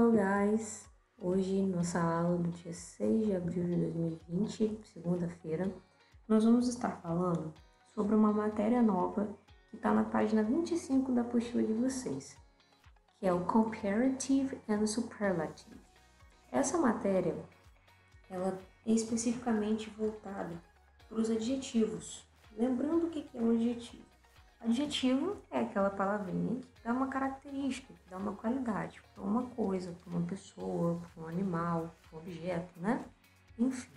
Hello guys! Hoje, nossa aula do dia 6 de abril de 2020, segunda-feira, nós vamos estar falando sobre uma matéria nova que está na página 25 da apostila de vocês, que é o Comparative and Superlative. Essa matéria, ela é especificamente voltada para os adjetivos. Lembrando o que é um adjetivo? Adjetivo é aquela palavrinha que dá uma característica, que dá uma qualidade para uma coisa, para uma pessoa, para um animal, para um objeto, né? Enfim.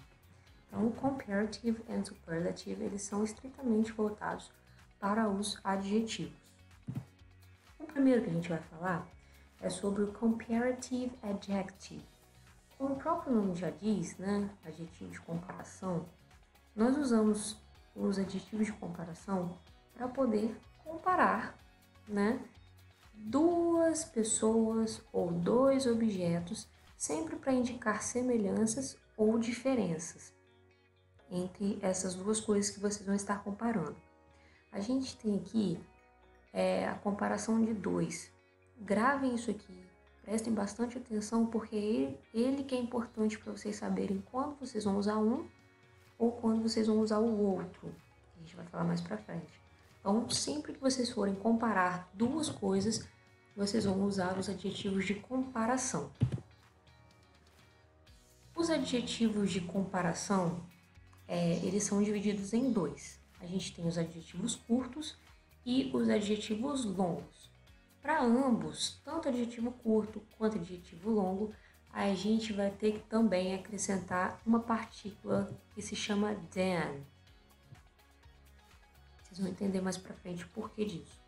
Então, o comparative and superlative, eles são estritamente voltados para os adjetivos. O primeiro que a gente vai falar é sobre o comparative adjective. Como o próprio nome já diz, né? Adjetivo de comparação, nós usamos os adjetivos de comparação para poder comparar, né, duas pessoas ou dois objetos, sempre para indicar semelhanças ou diferenças entre essas duas coisas que vocês vão estar comparando. A gente tem aqui a comparação de dois. Gravem isso aqui, prestem bastante atenção, porque ele que é importante para vocês saberem quando vocês vão usar um ou quando vocês vão usar o outro. A gente vai falar mais para frente. Então, sempre que vocês forem comparar duas coisas, vocês vão usar os adjetivos de comparação. Os adjetivos de comparação, eles são divididos em dois. A gente tem os adjetivos curtos e os adjetivos longos. Para ambos, tanto adjetivo curto quanto adjetivo longo, a gente vai ter que também acrescentar uma partícula que se chama than. Vocês vão entender mais pra frente o porquê disso.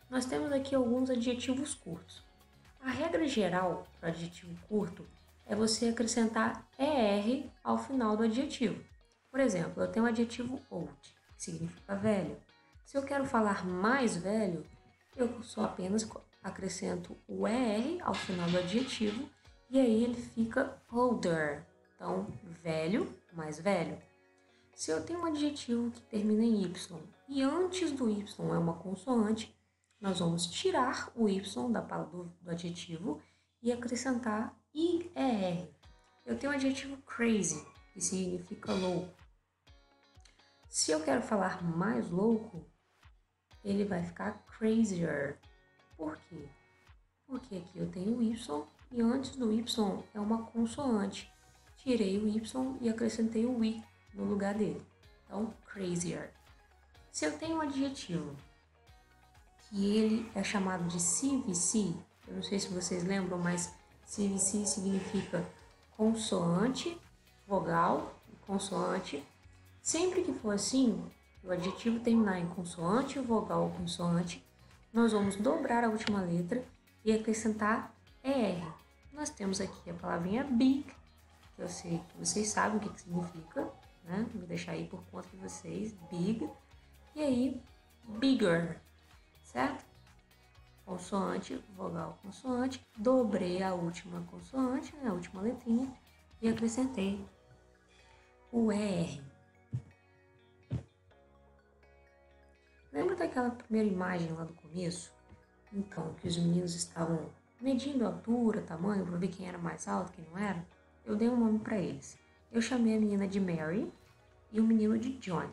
Nós temos aqui alguns adjetivos curtos. A regra geral para adjetivo curto é você acrescentar ER ao final do adjetivo. Por exemplo, eu tenho o adjetivo old, que significa velho. Se eu quero falar mais velho, eu só apenas acrescento o ER ao final do adjetivo e aí ele fica older. Então, velho mais velho. Se eu tenho um adjetivo que termina em Y e antes do Y é uma consoante, nós vamos tirar o Y do adjetivo e acrescentar IER. Eu tenho o adjetivo crazy, que significa louco. Se eu quero falar mais louco, ele vai ficar crazier. Por quê? Porque aqui eu tenho o Y e antes do Y é uma consoante. Tirei o Y e acrescentei o I no lugar dele. Então, crazier. Se eu tenho um adjetivo que ele é chamado de CVC, eu não sei se vocês lembram, mas CVC significa consoante, vogal e consoante. Sempre que for assim, o adjetivo terminar em consoante, vogal ou consoante, nós vamos dobrar a última letra e acrescentar ER. Nós temos aqui a palavrinha big, que eu sei que vocês sabem o que significa, né? Vou deixar aí por conta de vocês, big. E aí, bigger, certo? Consoante, vogal, consoante. Dobrei a última consoante, né? A última letrinha, e acrescentei o ER. Lembra daquela primeira imagem lá do começo? Então, que os meninos estavam medindo a altura, tamanho, para ver quem era mais alto, quem não era? Eu dei um nome para eles. Eu chamei a menina de Mary e o menino de John.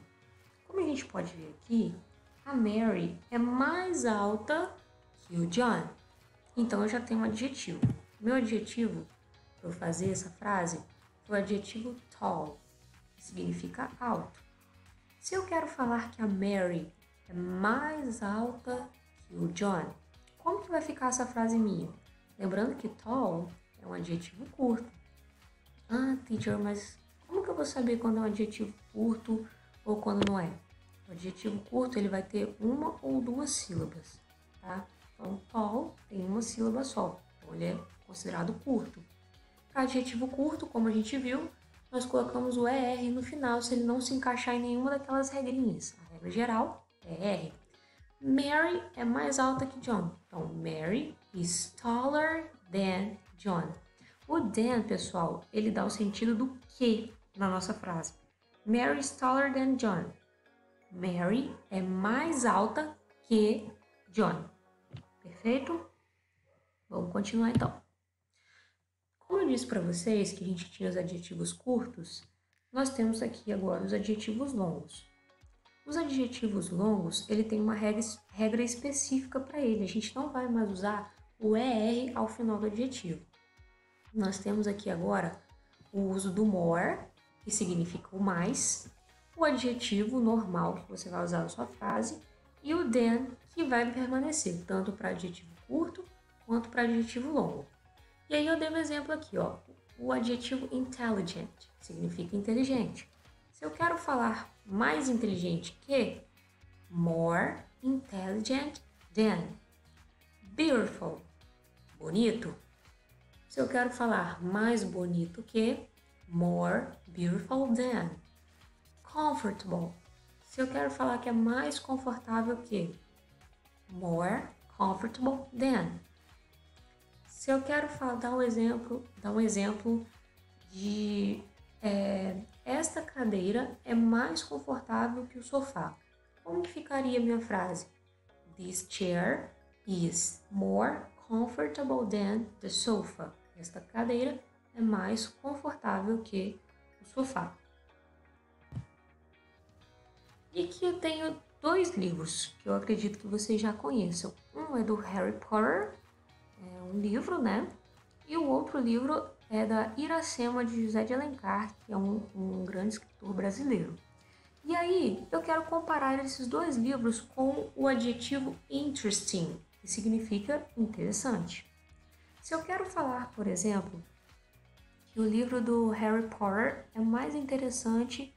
Como a gente pode ver aqui, a Mary é mais alta que o John. Então, eu já tenho um adjetivo. Meu adjetivo para eu fazer essa frase foi o adjetivo tall, que significa alto. Se eu quero falar que a Mary é mais alta que o John, como que vai ficar essa frase minha? Lembrando que tall é um adjetivo curto. Ah, teacher, mas como que eu vou saber quando é um adjetivo curto ou quando não é? O adjetivo curto ele vai ter uma ou duas sílabas, tá? Então, tall tem uma sílaba só, então ele é considerado curto. Para adjetivo curto, como a gente viu, nós colocamos o ER no final se ele não se encaixar em nenhuma daquelas regrinhas. A regra geral é ER. Mary é mais alta que John. Então, Mary is taller than John. O than, pessoal, ele dá o sentido do que na nossa frase. Mary is taller than John. Mary é mais alta que John. Perfeito? Vamos continuar então. Como eu disse para vocês que a gente tinha os adjetivos curtos, nós temos aqui agora os adjetivos longos. Os adjetivos longos, ele tem uma regra específica para ele. A gente não vai mais usar o ER ao final do adjetivo. Nós temos aqui agora o uso do more, que significa o mais, o adjetivo normal que você vai usar na sua frase e o than, que vai permanecer tanto para adjetivo curto quanto para adjetivo longo. E aí eu dei um exemplo aqui, ó, o adjetivo intelligent, que significa inteligente. Se eu quero falar mais inteligente que, more intelligent than. Beautiful, bonito. Se eu quero falar mais bonito que, more beautiful than. Comfortable. Se eu quero falar que é mais confortável que, more comfortable than. Se eu quero dar um exemplo de esta cadeira é mais confortável que o sofá. Como que ficaria a minha frase? This chair is more comfortable than the sofa. Esta cadeira é mais confortável que o sofá. E aqui eu tenho dois livros que eu acredito que vocês já conheçam. Um é do Harry Potter, é um livro, né? E o outro livro é da Iracema de José de Alencar, que é um grande escritor brasileiro. E aí, eu quero comparar esses dois livros com o adjetivo interesting, que significa interessante. Se eu quero falar, por exemplo, que o livro do Harry Potter é mais interessante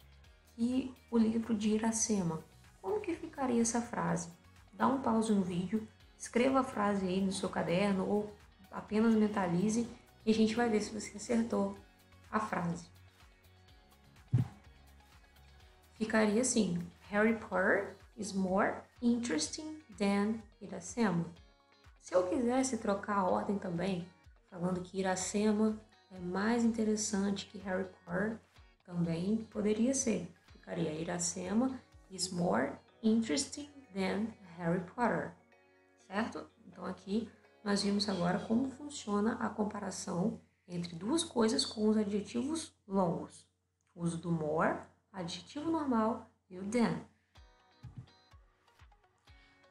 que o livro de Iracema, como que ficaria essa frase? Dá um pause no vídeo, escreva a frase aí no seu caderno ou apenas mentalize e a gente vai ver se você acertou a frase. Ficaria assim: Harry Potter is more interesting than Iracema. Se eu quisesse trocar a ordem também, falando que Iracema é mais interessante que Harry Potter, também poderia ser. Ficaria Iracema is more interesting than Harry Potter, certo? Então aqui nós vimos agora como funciona a comparação entre duas coisas com os adjetivos longos. O uso do more, adjetivo normal, e o than.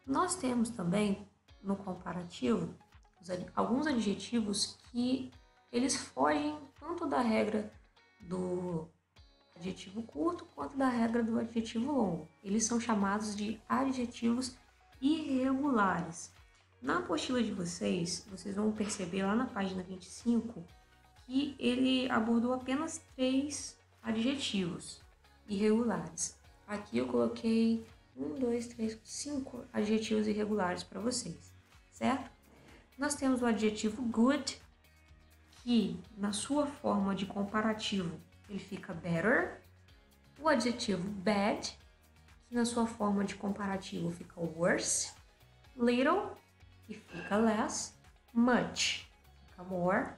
Nós temos também no comparativo alguns adjetivos que eles fogem tanto da regra do adjetivo curto quanto da regra do adjetivo longo. Eles são chamados de adjetivos irregulares. Na apostila de vocês vão perceber lá na página 25 que ele abordou apenas 3 adjetivos irregulares. Aqui eu coloquei 5 adjetivos irregulares para vocês, certo? Nós temos o adjetivo good, que na sua forma de comparativo ele fica better. O adjetivo bad, que na sua forma de comparativo fica worse. Little, que fica less. Much, fica more.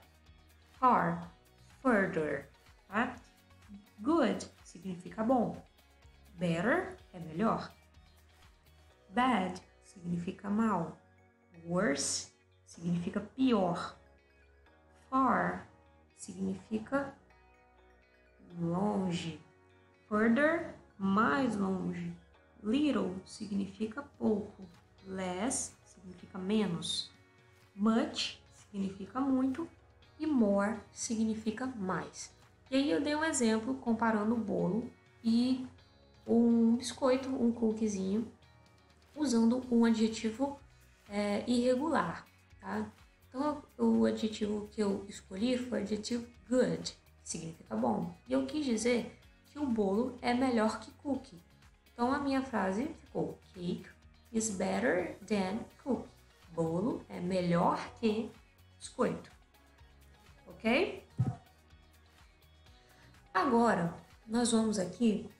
Far, further, tá? Good significa bom. Better é melhor. Bad significa mal. Worse significa pior. Far significa longe. Further, mais longe. Little significa pouco. Less significa menos. Much significa muito. E more significa mais. E aí eu dei um exemplo comparando o bolo e um biscoito, um cookiezinho, usando um adjetivo irregular, tá? Então, o adjetivo que eu escolhi foi o adjetivo good, que significa bom. E eu quis dizer que o bolo é melhor que cookie. Então, a minha frase ficou: Cake is better than cookie. Bolo é melhor que biscoito. Ok? Agora, nós vamos aqui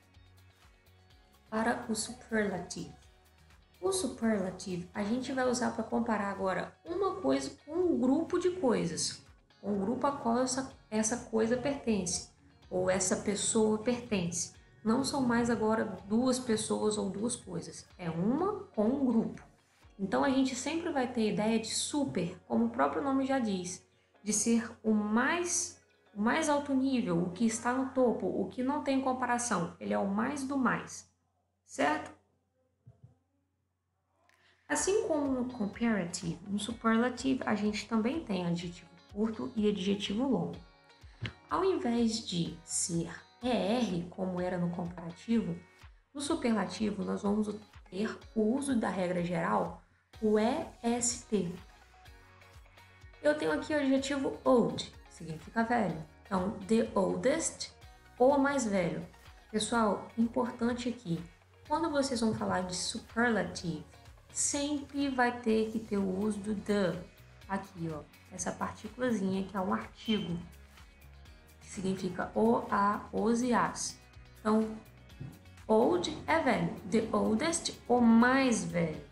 para o superlativo. O superlativo a gente vai usar para comparar agora uma coisa com um grupo de coisas, um grupo a qual essa coisa pertence, ou essa pessoa pertence. Não são mais agora duas pessoas ou duas coisas, é uma com um grupo. Então a gente sempre vai ter a ideia de super, como o próprio nome já diz, de ser o mais alto nível, o que está no topo, o que não tem comparação. Ele é o mais do mais, certo? Assim como no comparative, no superlative a gente também tem adjetivo curto e adjetivo longo. Ao invés de ser ER, como era no comparativo, no superlativo nós vamos ter o uso da regra geral, o EST. Eu tenho aqui o adjetivo old, significa velho. Então, the oldest, ou mais velho. Pessoal, importante aqui, quando vocês vão falar de superlative, sempre vai ter que ter o uso do the. Aqui, ó, essa partículazinha que é um artigo, que significa o, a, os e as. Então, old é velho, the oldest, o mais velho.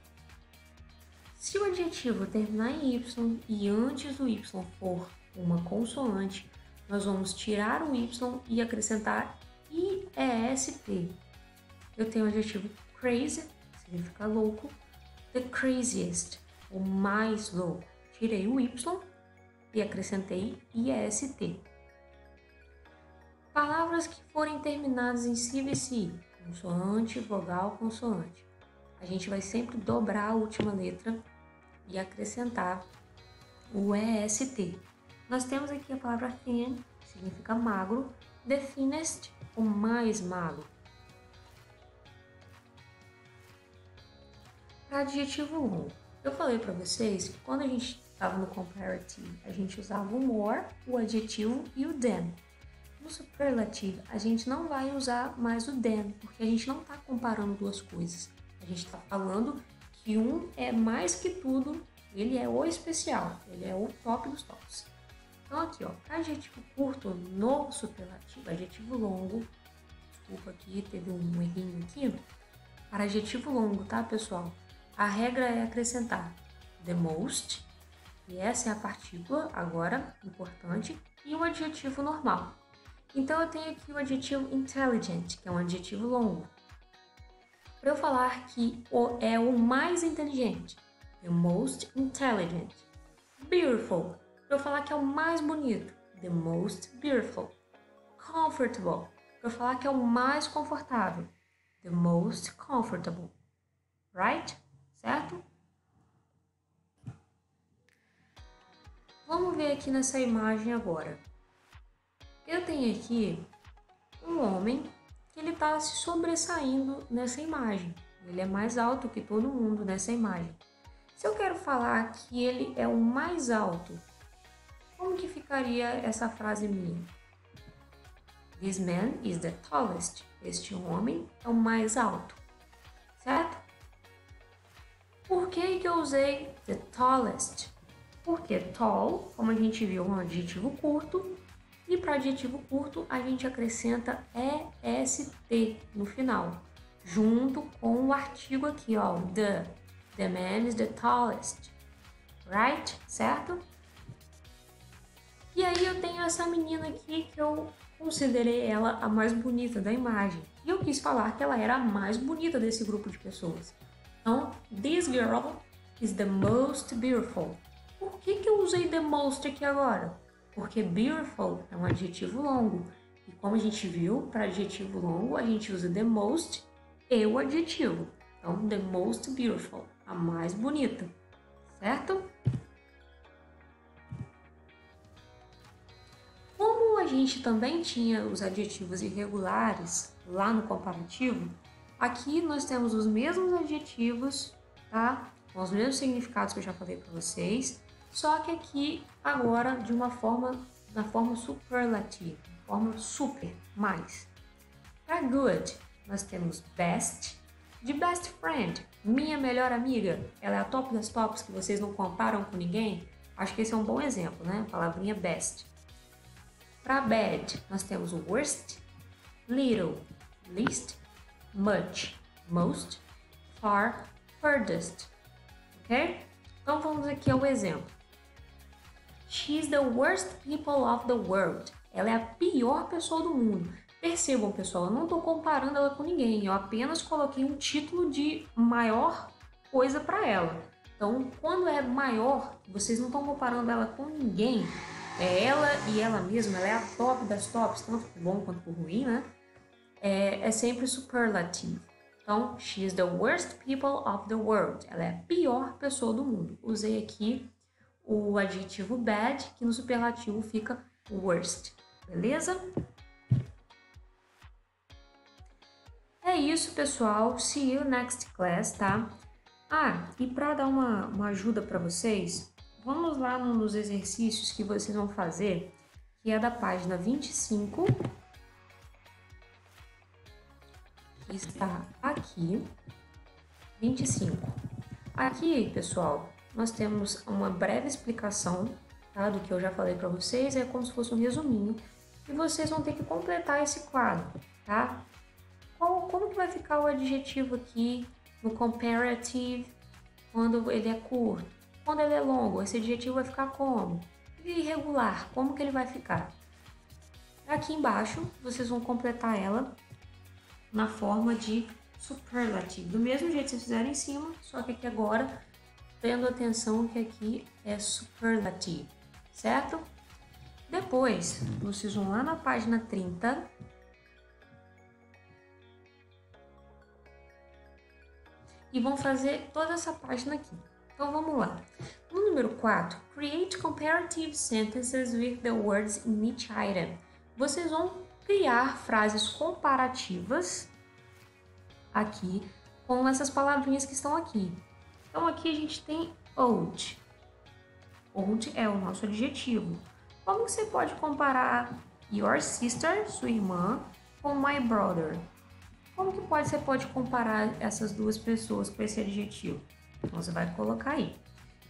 Se o adjetivo terminar em Y e antes do Y for uma consoante, nós vamos tirar o Y e acrescentar IEST. Eu tenho o adjetivo crazy, significa louco, the craziest, o mais louco. Tirei o Y e acrescentei IEST. Palavras que forem terminadas em CVC, consoante, vogal, consoante. A gente vai sempre dobrar a última letra e acrescentar o EST. Nós temos aqui a palavra thin, que significa magro, the thinnest, o mais magro. Para adjetivo longo, eu falei para vocês que quando a gente estava no comparative, a gente usava o more, o adjetivo e o than. No superlative, a gente não vai usar mais o than, porque a gente não está comparando duas coisas. A gente está falando que um é mais que tudo, ele é o especial, ele é o top dos tops. Então aqui, ó, para adjetivo curto no superlativo, adjetivo longo, desculpa aqui, teve um errinho aqui. Para adjetivo longo, tá, pessoal? A regra é acrescentar the most, e essa é a partícula, agora, importante, e o adjetivo normal. Então eu tenho aqui o adjetivo intelligent, que é um adjetivo longo. Para eu falar que é o mais inteligente, the most intelligent. Beautiful, para eu falar que é o mais bonito, the most beautiful. Comfortable, para eu falar que é o mais confortável, the most comfortable. Right? Certo? Vamos ver aqui nessa imagem agora. Eu tenho aqui um homem que ele está se sobressaindo nessa imagem. Ele é mais alto que todo mundo nessa imagem. Se eu quero falar que ele é o mais alto, como que ficaria essa frase minha? This man is the tallest. Este homem é o mais alto. Certo? Por que eu usei the tallest? Porque tall, como a gente viu, é um adjetivo curto. E para adjetivo curto, a gente acrescenta EST no final, junto com o artigo aqui, ó, the. The man is the tallest. Right? Certo? E aí eu tenho essa menina aqui que eu considerei ela a mais bonita da imagem. E eu quis falar que ela era a mais bonita desse grupo de pessoas. Então, this girl is the most beautiful. Por que eu usei the most aqui agora? Porque beautiful é um adjetivo longo. E como a gente viu, para adjetivo longo, a gente usa the most e o adjetivo. Então, the most beautiful, a mais bonita. Certo? Como a gente também tinha os adjetivos irregulares lá no comparativo, aqui nós temos os mesmos adjetivos, tá? Com os mesmos significados que eu já falei para vocês, só que aqui agora na forma superlativa, forma super, mais. Para good, nós temos best, de best friend, minha melhor amiga, ela é a top das tops que vocês não comparam com ninguém. Acho que esse é um bom exemplo, né? A palavrinha best. Para bad, nós temos o worst, little, least, much, most, far, furthest. Ok? Então vamos aqui ao exemplo. She's the worst people of the world. Ela é a pior pessoa do mundo. Percebam, pessoal, eu não estou comparando ela com ninguém. Eu apenas coloquei um título de maior coisa para ela. Então, quando é maior, vocês não estão comparando ela com ninguém, é ela e ela mesma, ela é a top das tops, tanto por bom quanto por ruim, né? É sempre superlative. Então, she is the worst people of the world. Ela é a pior pessoa do mundo. Usei aqui o adjetivo bad, que no superlativo fica worst. Beleza? É isso, pessoal. See you next class, tá? E para dar uma ajuda para vocês, vamos lá nos exercícios que vocês vão fazer, que é da página 25, que está aqui, 25. Aqui, pessoal, nós temos uma breve explicação, tá, do que eu já falei para vocês, é como se fosse um resuminho, e vocês vão ter que completar esse quadro, tá? Como que vai ficar o adjetivo aqui no comparative quando ele é curto? Quando ele é longo, esse adjetivo vai ficar como? E irregular, como que ele vai ficar? Aqui embaixo, vocês vão completar ela na forma de superlative. Do mesmo jeito que vocês fizeram em cima, só que aqui agora, tendo atenção que aqui é superlative, certo? Depois, vocês vão lá na página 30, e vão fazer toda essa página aqui. Então vamos lá. No número 4, create comparative sentences with the words in each item. Vocês vão criar frases comparativas aqui com essas palavrinhas que estão aqui. Então aqui a gente tem old. Old é o nosso adjetivo. Como você pode comparar your sister, sua irmã, com my brother? Como que você pode comparar essas duas pessoas com esse adjetivo? Então, você vai colocar aí.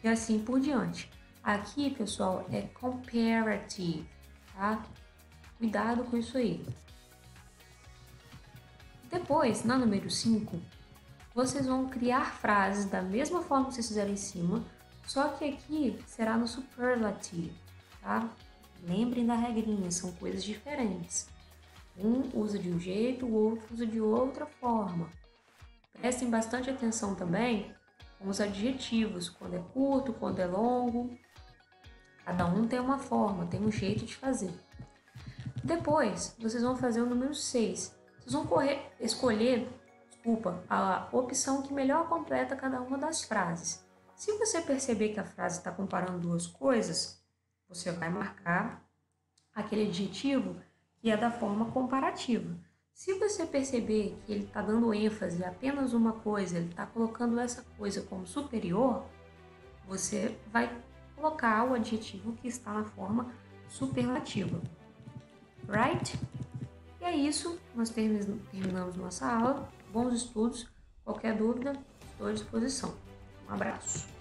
E assim por diante. Aqui, pessoal, é comparative, tá? Cuidado com isso aí. Depois, na número 5, vocês vão criar frases da mesma forma que vocês fizeram em cima, só que aqui será no superlative, tá? Lembrem da regrinha, são coisas diferentes. Um usa de um jeito, o outro usa de outra forma. Prestem bastante atenção também com os adjetivos, quando é curto, quando é longo. Cada um tem uma forma, tem um jeito de fazer. Depois, vocês vão fazer o número 6. Vocês vão escolher a opção que melhor completa cada uma das frases. Se você perceber que a frase está comparando duas coisas, você vai marcar aquele adjetivo que é da forma comparativa. Se você perceber que ele está dando ênfase a apenas uma coisa, ele está colocando essa coisa como superior, você vai colocar o adjetivo que está na forma superlativa. Right? E é isso, nós terminamos nossa aula. Bons estudos. Qualquer dúvida, estou à disposição. Um abraço.